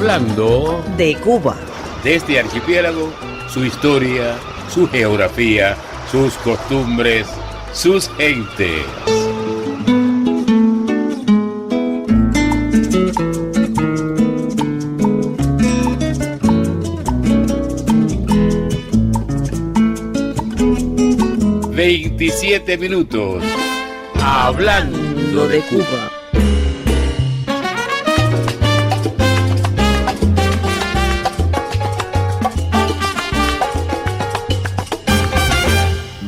Hablando de Cuba. De este archipiélago, su historia, su geografía, sus costumbres, sus gentes. ...27 minutos... Hablando de Cuba.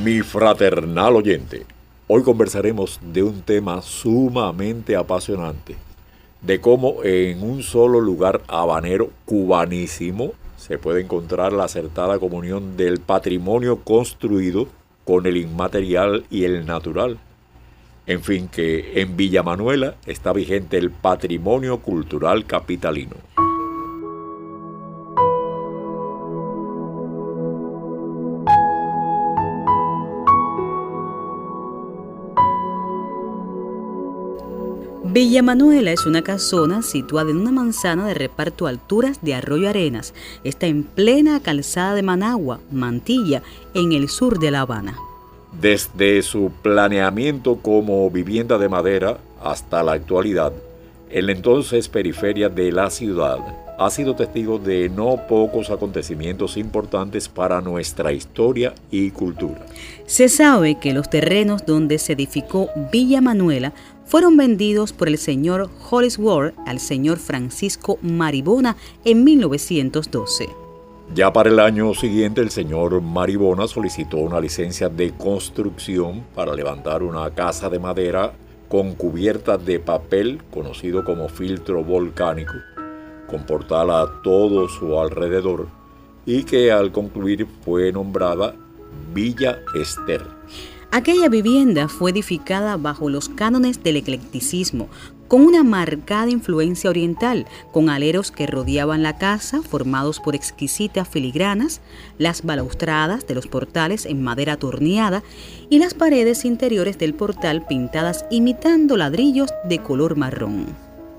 Mi fraternal oyente, hoy conversaremos de un tema sumamente apasionante, de cómo en un solo lugar habanero cubanísimo se puede encontrar la acertada comunión del patrimonio construido con el inmaterial y el natural. En fin, que en Villa Manuela está vigente el patrimonio cultural capitalino. Villa Manuela es una casona situada en una manzana de reparto a alturas de Arroyo Arenas. Está en plena calzada de Managua, Mantilla, en el sur de La Habana. Desde su planeamiento como vivienda de madera hasta la actualidad, en la entonces periferia de la ciudad ha sido testigo de no pocos acontecimientos importantes para nuestra historia y cultura. Se sabe que los terrenos donde se edificó Villa Manuela fueron vendidos por el señor Hollingsworth al señor Francisco Maribona en 1912. Ya para el año siguiente, el señor Maribona solicitó una licencia de construcción para levantar una casa de madera con cubierta de papel, conocido como filtro volcánico, con portal a todo su alrededor, y que al concluir fue nombrada Villa Ester. Aquella vivienda fue edificada bajo los cánones del eclecticismo, con una marcada influencia oriental, con aleros que rodeaban la casa formados por exquisitas filigranas, las balaustradas de los portales en madera torneada y las paredes interiores del portal pintadas imitando ladrillos de color marrón.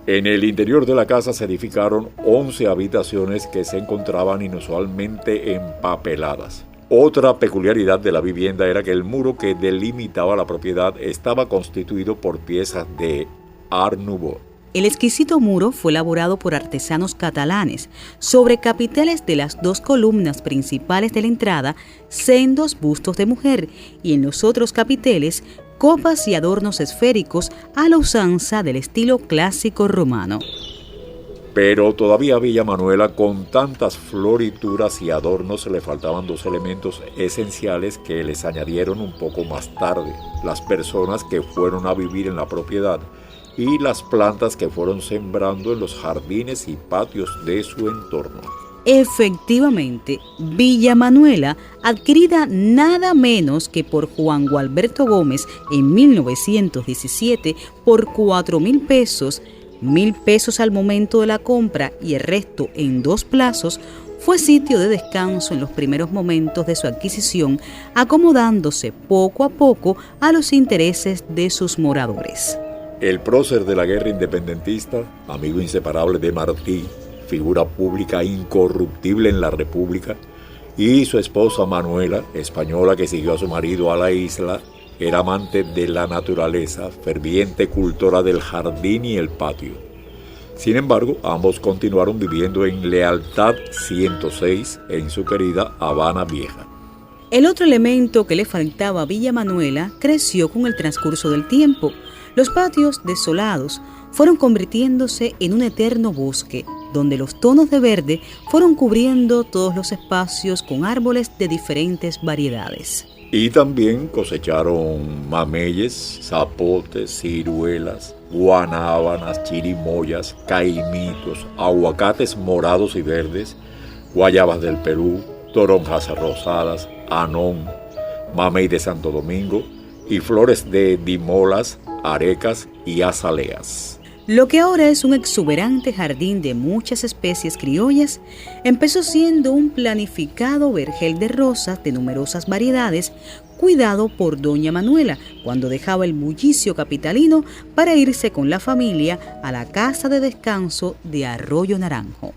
En el interior de la casa se edificaron 11 habitaciones que se encontraban inusualmente empapeladas. Otra peculiaridad de la vivienda era que el muro que delimitaba la propiedad estaba constituido por piezas de Art Nouveau. El exquisito muro fue elaborado por artesanos catalanes. Sobre capiteles de las dos columnas principales de la entrada, sendos bustos de mujer, y en los otros capiteles, copas y adornos esféricos a la usanza del estilo clásico romano. Pero todavía a Villa Manuela, con tantas florituras y adornos, le faltaban dos elementos esenciales que les añadieron un poco más tarde: las personas que fueron a vivir en la propiedad y las plantas que fueron sembrando en los jardines y patios de su entorno. Efectivamente, Villa Manuela, adquirida nada menos que por Juan Gualberto Gómez en 1917 por 4,000 pesos, 1,000 pesos al momento de la compra y el resto en 2 plazos, fue sitio de descanso en los primeros momentos de su adquisición, acomodándose poco a poco a los intereses de sus moradores. El prócer de la guerra independentista, amigo inseparable de Martí, figura pública incorruptible en la República, y su esposa Manuela, española que siguió a su marido a la isla, era amante de la naturaleza, ferviente cultora del jardín y el patio. Sin embargo, ambos continuaron viviendo en Lealtad 106 en su querida Habana Vieja. El otro elemento que le faltaba a Villa Manuela creció con el transcurso del tiempo. Los patios desolados fueron convirtiéndose en un eterno bosque, donde los tonos de verde fueron cubriendo todos los espacios con árboles de diferentes variedades. Y también cosecharon mameyes, zapotes, ciruelas, guanábanas, chirimoyas, caimitos, aguacates morados y verdes, guayabas del Perú, toronjas rosadas, anón, mamey de Santo Domingo y flores de dimolas, arecas y azaleas. Lo que ahora es un exuberante jardín de muchas especies criollas, empezó siendo un planificado vergel de rosas de numerosas variedades, cuidado por doña Manuela cuando dejaba el bullicio capitalino para irse con la familia a la casa de descanso de Arroyo Naranjo.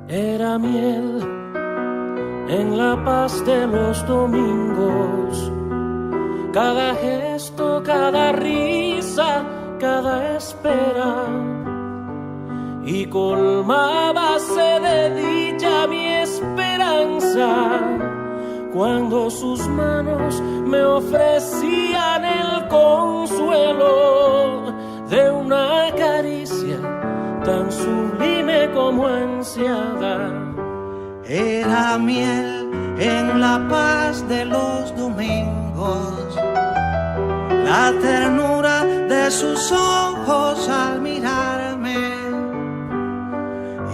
Era miel en la paz de los domingos, cada gesto, cada risa, cada espera, y colmábase de dicha mi esperanza cuando sus manos me ofrecían el consuelo de una caricia tan sublime como ansiada. Era miel en la paz de los domingos, la ternura de sus ojos al mirarme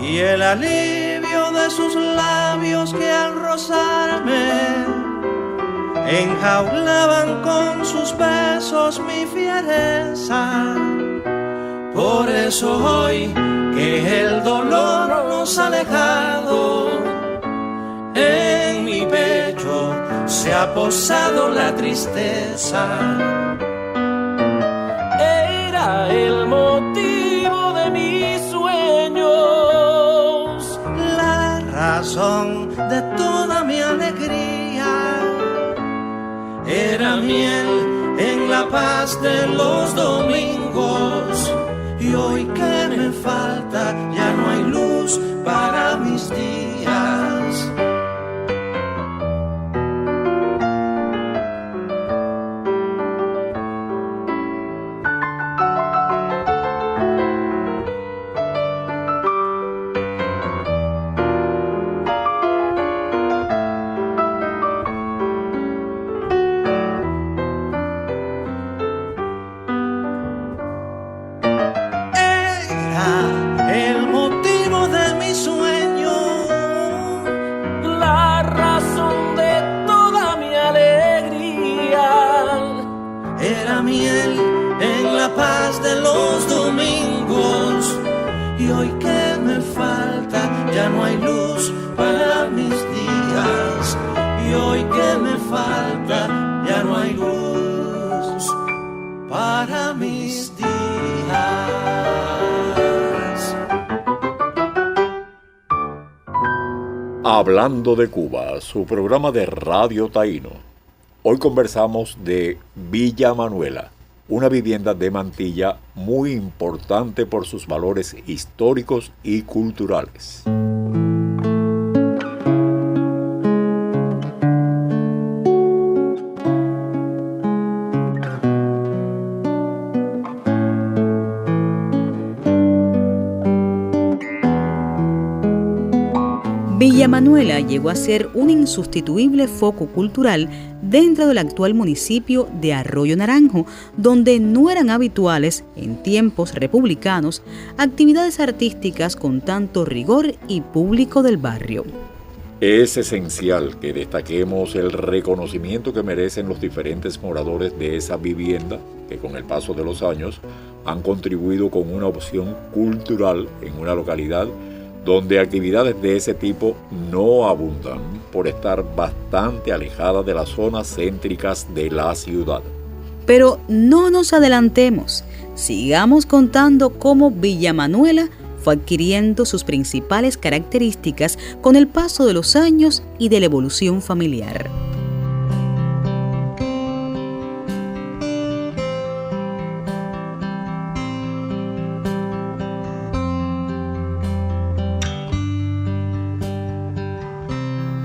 y el alivio de sus labios que al rozarme enjaulaban con sus besos mi fiereza. Por eso hoy que el dolor nos ha alejado, en mi pecho se ha posado la tristeza. Era el motivo de mis sueños, la razón de toda mi alegría. Era miel en la paz de los domingos, y hoy que me falta ya no hay luz para mis días. Hablando de Cuba, su programa de Radio Taíno. Hoy conversamos de Villa Manuela, una vivienda de Mantilla muy importante por sus valores históricos y culturales. Villa Manuela llegó a ser un insustituible foco cultural dentro del actual municipio de Arroyo Naranjo, donde no eran habituales, en tiempos republicanos, actividades artísticas con tanto rigor y público del barrio. Es esencial que destaquemos el reconocimiento que merecen los diferentes moradores de esa vivienda, que con el paso de los años han contribuido con una opción cultural en una localidad donde actividades de ese tipo no abundan por estar bastante alejadas de las zonas céntricas de la ciudad. Pero no nos adelantemos, sigamos contando cómo Villa Manuela fue adquiriendo sus principales características con el paso de los años y de la evolución familiar.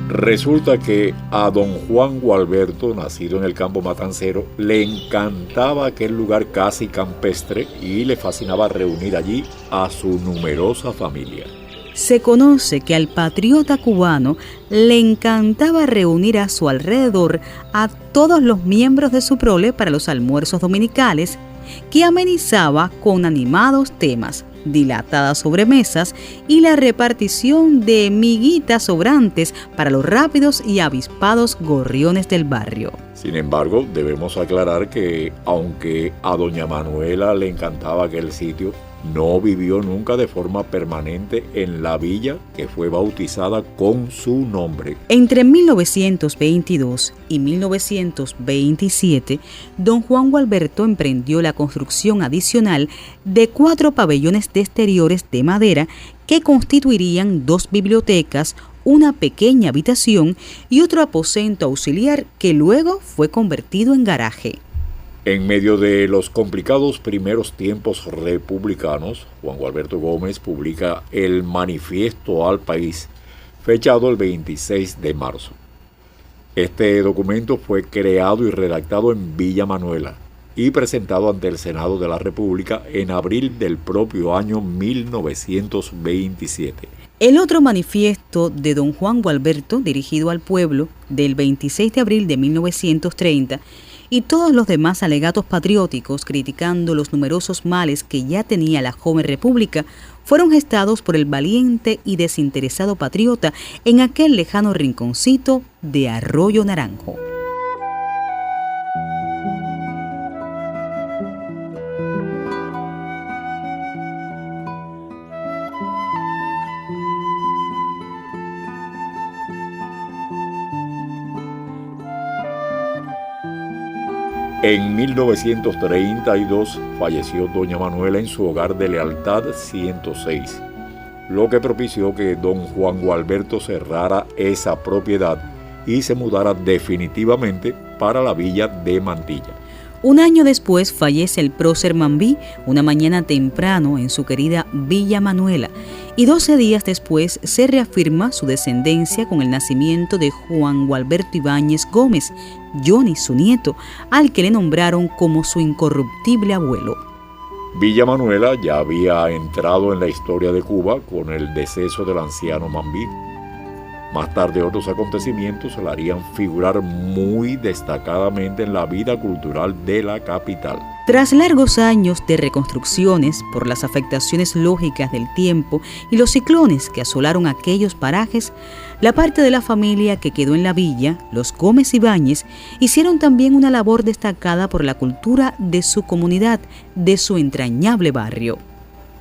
Resulta que a don Juan Gualberto, nacido en el campo matancero, le encantaba aquel lugar casi campestre y le fascinaba reunir allí a su numerosa familia. Se conoce que al patriota cubano le encantaba reunir a su alrededor a todos los miembros de su prole para los almuerzos dominicales, que amenizaba con animados temas, dilatadas sobremesas y la repartición de miguitas sobrantes para los rápidos y avispados gorriones del barrio. Sin embargo, debemos aclarar que, aunque a doña Manuela le encantaba aquel sitio, no vivió nunca de forma permanente en la villa que fue bautizada con su nombre. Entre 1922 y 1927, don Juan Gualberto emprendió la construcción adicional de 4 pabellones de exteriores de madera que constituirían 2 bibliotecas, una pequeña habitación y otro aposento auxiliar que luego fue convertido en garaje. En medio de los complicados primeros tiempos republicanos, Juan Gualberto Gómez publica el Manifiesto al País, fechado el 26 de marzo. Este documento fue creado y redactado en Villa Manuela y presentado ante el Senado de la República en abril del propio año 1927. El otro manifiesto de don Juan Gualberto, dirigido al pueblo, del 26 de abril de 1930, y todos los demás alegatos patrióticos criticando los numerosos males que ya tenía la joven república, fueron gestados por el valiente y desinteresado patriota en aquel lejano rinconcito de Arroyo Naranjo. En 1932 falleció doña Manuela en su hogar de Lealtad 106, lo que propició que don Juan Gualberto cerrara esa propiedad y se mudara definitivamente para la villa de Mantilla. Un año después fallece el prócer Mambí una mañana temprano en su querida Villa Manuela, y 12 días después se reafirma su descendencia con el nacimiento de Juan Gualberto Ibáñez Gómez, Johnny, su nieto, al que le nombraron como su incorruptible abuelo. Villa Manuela ya había entrado en la historia de Cuba con el deceso del anciano Mambí. Más tarde otros acontecimientos la harían figurar muy destacadamente en la vida cultural de la capital. Tras largos años de reconstrucciones por las afectaciones lógicas del tiempo y los ciclones que asolaron aquellos parajes, la parte de la familia que quedó en la villa, los Gómez Ibáñez, hicieron también una labor destacada por la cultura de su comunidad, de su entrañable barrio.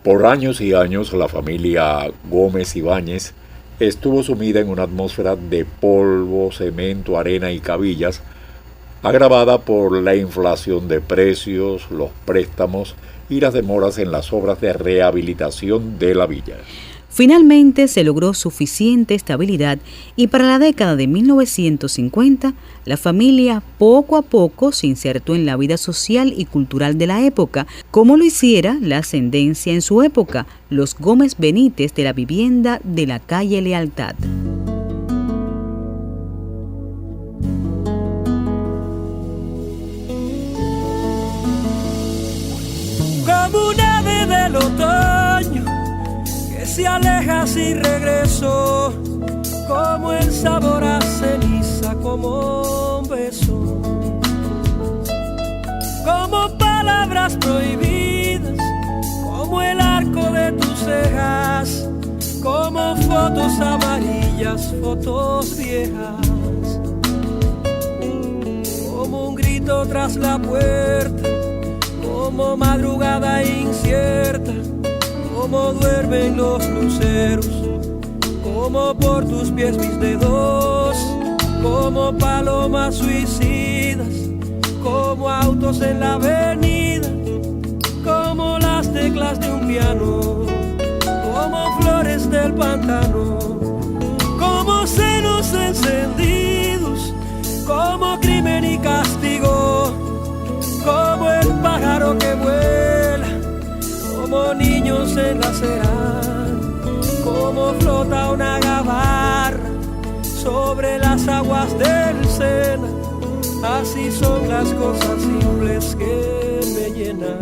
Por años y años la familia Gómez Ibáñez estuvo sumida en una atmósfera de polvo, cemento, arena y cabillas, agravada por la inflación de precios, los préstamos y las demoras en las obras de rehabilitación de la villa. Finalmente se logró suficiente estabilidad y para la década de 1950 la familia poco a poco se insertó en la vida social y cultural de la época, como lo hiciera la ascendencia en su época, los Gómez Benítez de la vivienda de la calle Lealtad. Como un ave del otoño que se aleja sin regreso, como el sabor a ceniza, como un beso, como palabras prohibidas, como el arco de tus cejas, como fotos amarillas, fotos viejas, como un grito tras la puerta, como madrugada incierta, como duermen los luceros, como por tus pies mis dedos, como palomas suicidas, como autos en la avenida, como las teclas de un piano, como flores del pantano, como senos encendidos, como crimen y castigo, como el pájaro que vuela, como niños en la acera, como flota una gabarra sobre las aguas del Sena. Así son las cosas simples que me llenan.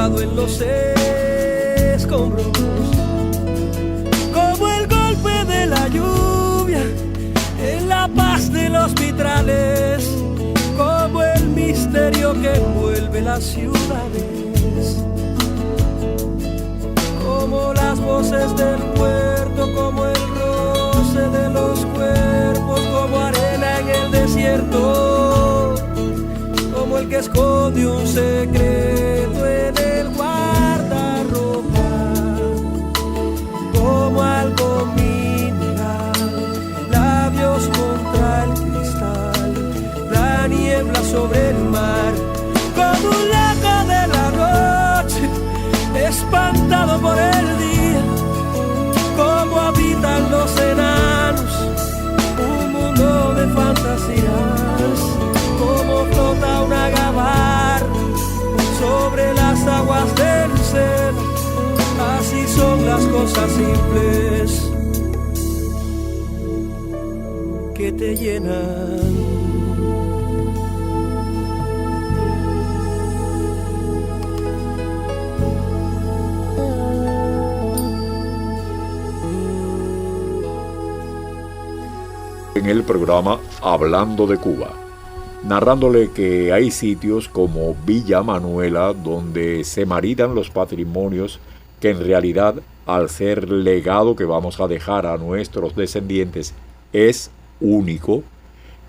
enredado en los escombros, como el golpe de la lluvia en la paz de los vitrales, como el misterio que envuelve las ciudades, como las voces del puerto, como el roce de los cuerpos, como arena en el desierto, como el que esconde un secreto en el guardarropa, como algo mineral, labios contra el cristal, la niebla sobre el mar, como un lago de la noche, espantado por el día, como habitan los enanos, un mundo de fantasías, como flota una gabarra sobre las aguas del seno. Así son las cosas simples que te llenan. En el programa Hablando de Cuba, narrándole que hay sitios como Villa Manuela donde se maridan los patrimonios que en realidad, al ser legado que vamos a dejar a nuestros descendientes, es único,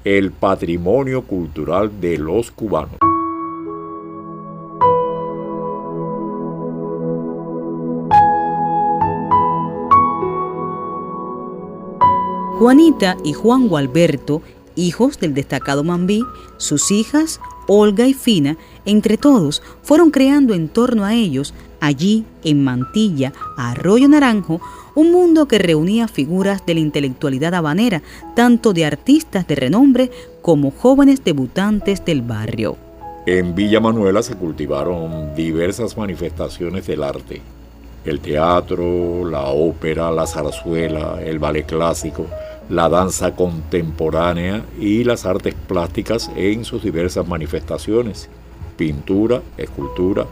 el patrimonio cultural de los cubanos. Juanita y Juan Gualberto, hijos del destacado Mambí, sus hijas, Olga y Fina, entre todos, fueron creando en torno a ellos, allí en Mantilla, Arroyo Naranjo, un mundo que reunía figuras de la intelectualidad habanera, tanto de artistas de renombre como jóvenes debutantes del barrio. En Villa Manuela se cultivaron diversas manifestaciones del arte: el teatro, la ópera, la zarzuela, el ballet clásico, la danza contemporánea y las artes plásticas en sus diversas manifestaciones: pintura, escultura,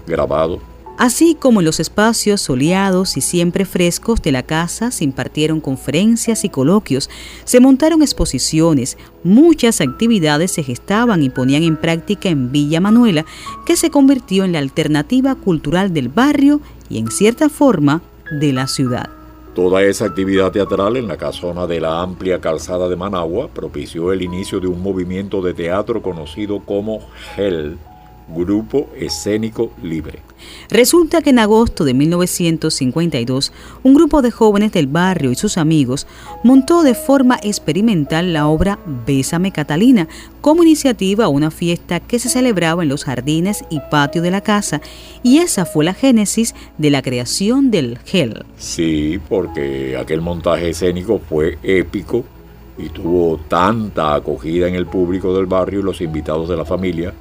grabado. Así como en los espacios soleados y siempre frescos de la casa se impartieron conferencias y coloquios, se montaron exposiciones, muchas actividades se gestaban y ponían en práctica en Villa Manuela, que se convirtió en la alternativa cultural del barrio y en cierta forma de la ciudad. Toda esa actividad teatral en la casona de la amplia calzada de Managua propició el inicio de un movimiento de teatro conocido como GEL, Grupo Escénico Libre. Resulta que en agosto de 1952, un grupo de jóvenes del barrio y sus amigos montó de forma experimental la obra Bésame Catalina, como iniciativa a una fiesta que se celebraba en los jardines y patio de la casa, y esa fue la génesis de la creación del GEL. Sí, porque aquel montaje escénico fue épico y tuvo tanta acogida en el público del barrio y los invitados de la familia,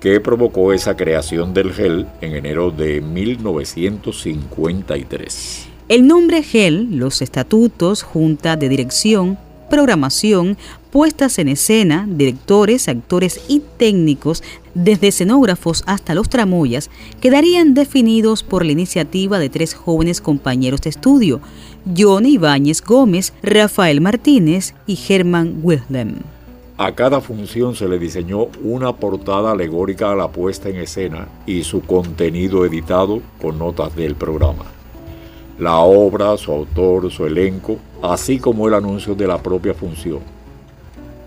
que provocó esa creación del GEL en enero de 1953. El nombre GEL, los estatutos, junta de dirección, programación, puestas en escena, directores, actores y técnicos, desde escenógrafos hasta los tramoyas, quedarían definidos por la iniciativa de 3 jóvenes compañeros de estudio: Johnny Ibáñez Gómez, Rafael Martínez y Germán Wilhelm. A cada función se le diseñó una portada alegórica a la puesta en escena y su contenido editado con notas del programa. La obra, su autor, su elenco, así como el anuncio de la propia función.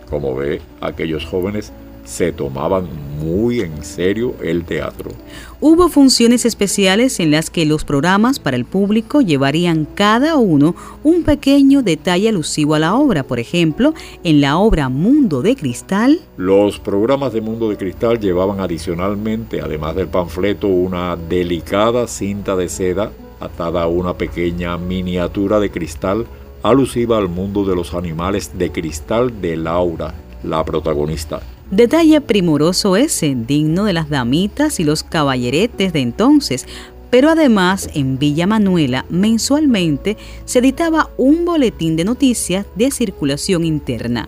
Como ve, aquellos jóvenes se tomaban muy en serio el teatro. Hubo funciones especiales en las que los programas para el público llevarían cada uno un pequeño detalle alusivo a la obra. Por ejemplo, en la obra Mundo de Cristal, los programas de Mundo de Cristal llevaban adicionalmente, además del panfleto, una delicada cinta de seda atada a una pequeña miniatura de cristal alusiva al mundo de los animales de cristal de Laura, la protagonista. Detalle primoroso ese, digno de las damitas y los caballeretes de entonces. Pero además, en Villa Manuela, mensualmente se editaba un boletín de noticias de circulación interna.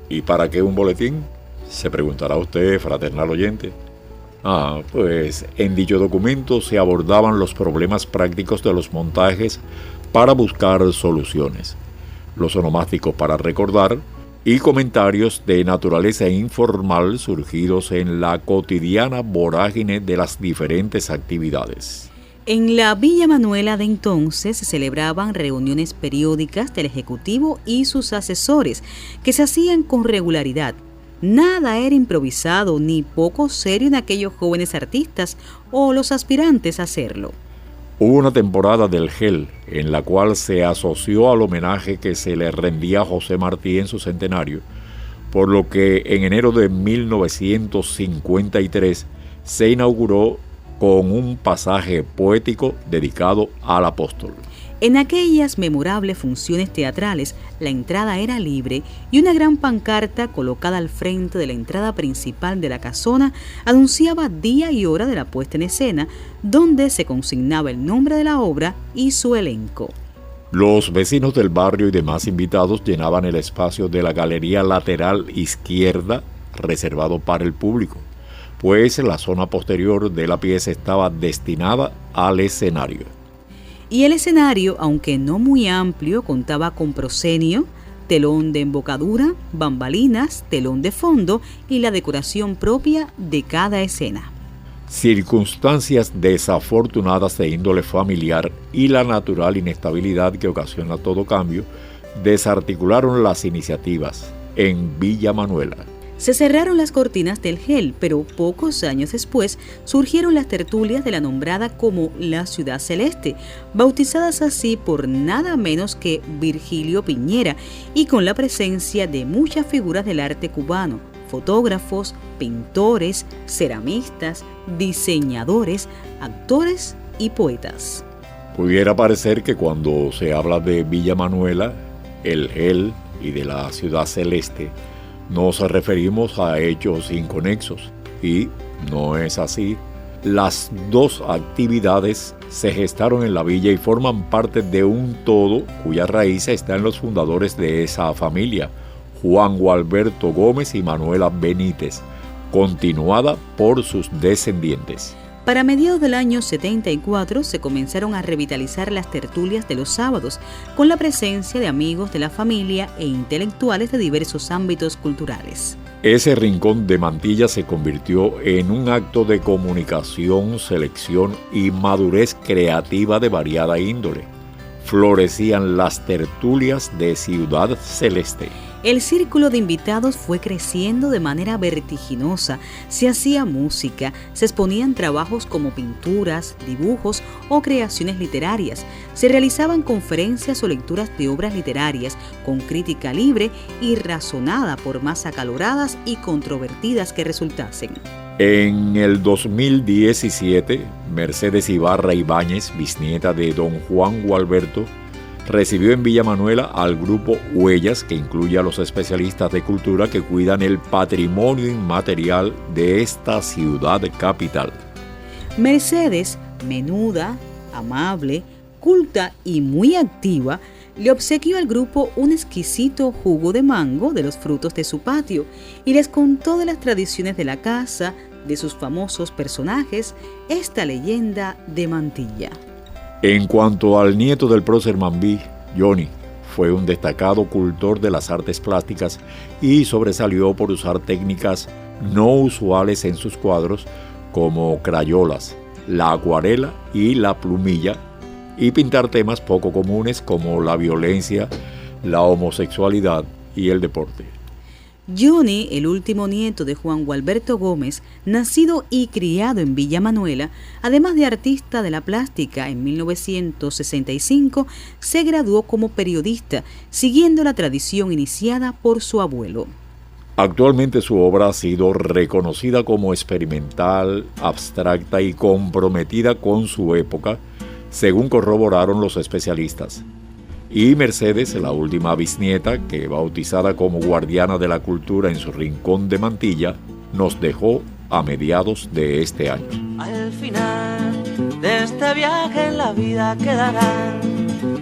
¿Y para qué un boletín?, se preguntará usted, fraternal oyente. Pues en dicho documento se abordaban los problemas prácticos de los montajes para buscar soluciones, los onomásticos para recordar y comentarios de naturaleza informal surgidos en la cotidiana vorágine de las diferentes actividades. En la Villa Manuela de entonces se celebraban reuniones periódicas del Ejecutivo y sus asesores, que se hacían con regularidad. Nada era improvisado ni poco serio en aquellos jóvenes artistas o los aspirantes a hacerlo. Hubo una temporada del GEL en la cual se asoció al homenaje que se le rendía a José Martí en su centenario, por lo que en enero de 1953 se inauguró con un pasaje poético dedicado al apóstol. En aquellas memorables funciones teatrales, la entrada era libre y una gran pancarta colocada al frente de la entrada principal de la casona anunciaba día y hora de la puesta en escena, donde se consignaba el nombre de la obra y su elenco. Los vecinos del barrio y demás invitados llenaban el espacio de la galería lateral izquierda reservado para el público, pues la zona posterior de la pieza estaba destinada al escenario. Y el escenario, aunque no muy amplio, contaba con proscenio, telón de embocadura, bambalinas, telón de fondo y la decoración propia de cada escena. Circunstancias desafortunadas de índole familiar y la natural inestabilidad que ocasiona todo cambio desarticularon las iniciativas en Villa Manuela. Se cerraron las cortinas del GEL, pero pocos años después surgieron las tertulias de la nombrada como la Ciudad Celeste, bautizadas así por nada menos que Virgilio Piñera y con la presencia de muchas figuras del arte cubano, fotógrafos, pintores, ceramistas, diseñadores, actores y poetas. Pudiera parecer que cuando se habla de Villa Manuela, el GEL y de la Ciudad Celeste, nos referimos a hechos inconexos, y no es así. Las dos actividades se gestaron en la villa y forman parte de un todo cuya raíz está en los fundadores de esa familia, Juan Gualberto Gómez y Manuela Benítez, continuada por sus descendientes. Para mediados del año 74 se comenzaron a revitalizar las tertulias de los sábados, con la presencia de amigos de la familia e intelectuales de diversos ámbitos culturales. Ese rincón de Mantilla se convirtió en un acto de comunicación, selección y madurez creativa de variada índole. Florecían las tertulias de Ciudad Celeste. El círculo de invitados fue creciendo de manera vertiginosa, se hacía música, se exponían trabajos como pinturas, dibujos o creaciones literarias, se realizaban conferencias o lecturas de obras literarias con crítica libre y razonada por más acaloradas y controvertidas que resultasen. En el 2017, Mercedes Ibarra Ibáñez, bisnieta de don Juan Gualberto, recibió en Villa Manuela al grupo Huellas, que incluye a los especialistas de cultura que cuidan el patrimonio inmaterial de esta ciudad capital. Mercedes, menuda, amable, culta y muy activa, le obsequió al grupo un exquisito jugo de mango de los frutos de su patio y les contó de las tradiciones de la casa, de sus famosos personajes, esta leyenda de Mantilla. En cuanto al nieto del prócer Mambí, Johnny, fue un destacado cultor de las artes plásticas y sobresalió por usar técnicas no usuales en sus cuadros como crayolas, la acuarela y la plumilla, y pintar temas poco comunes como la violencia, la homosexualidad y el deporte. Johnny, el último nieto de Juan Gualberto Gómez, nacido y criado en Villa Manuela, además de artista de la plástica, en 1965 se graduó como periodista, siguiendo la tradición iniciada por su abuelo. Actualmente su obra ha sido reconocida como experimental, abstracta y comprometida con su época, según corroboraron los especialistas. Y Mercedes, la última bisnieta, que bautizada como guardiana de la cultura en su rincón de Mantilla, nos dejó a mediados de este año. Al final de este viaje en la vida quedarán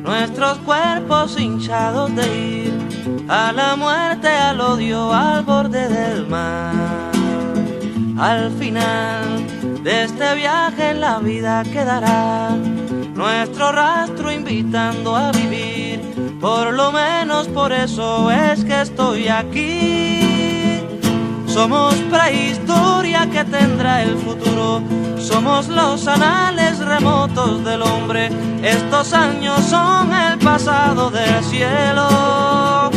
nuestros cuerpos hinchados de ir a la muerte, al odio, al borde del mar. Al final de este viaje en la vida quedará nuestro rastro invitando a vivir. Por lo menos por eso es que estoy aquí. Somos prehistoria que tendrá el futuro. Somos los anales remotos del hombre. Estos años son el pasado del cielo.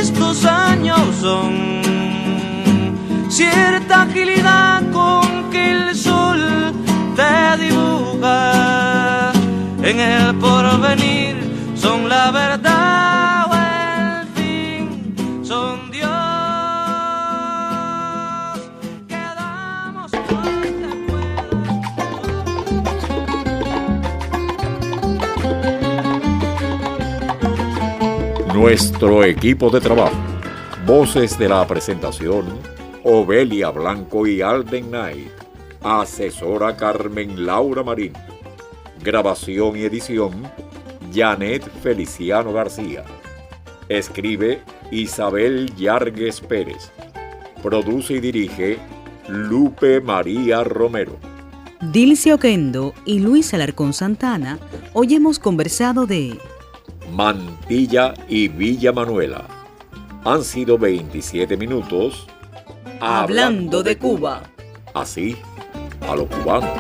Estos años son cierta agilidad con que el sol te dibuja. En el porvenir son la verdad o el fin, son Dios. Quedamos con que puedas. Nuestro equipo de trabajo. Voces de la presentación: Obelia Blanco y Alden Knight. Asesora Carmen Laura Marín. Grabación y edición Janet Feliciano García. Escribe Isabel Yargues Pérez. Produce y dirige Lupe María Romero. Dilcia Oquendo y Luis Alarcón Santana hoy hemos conversado de Mantilla y Villa Manuela. Han sido 27 minutos Hablando de Cuba. Así, a lo cubano.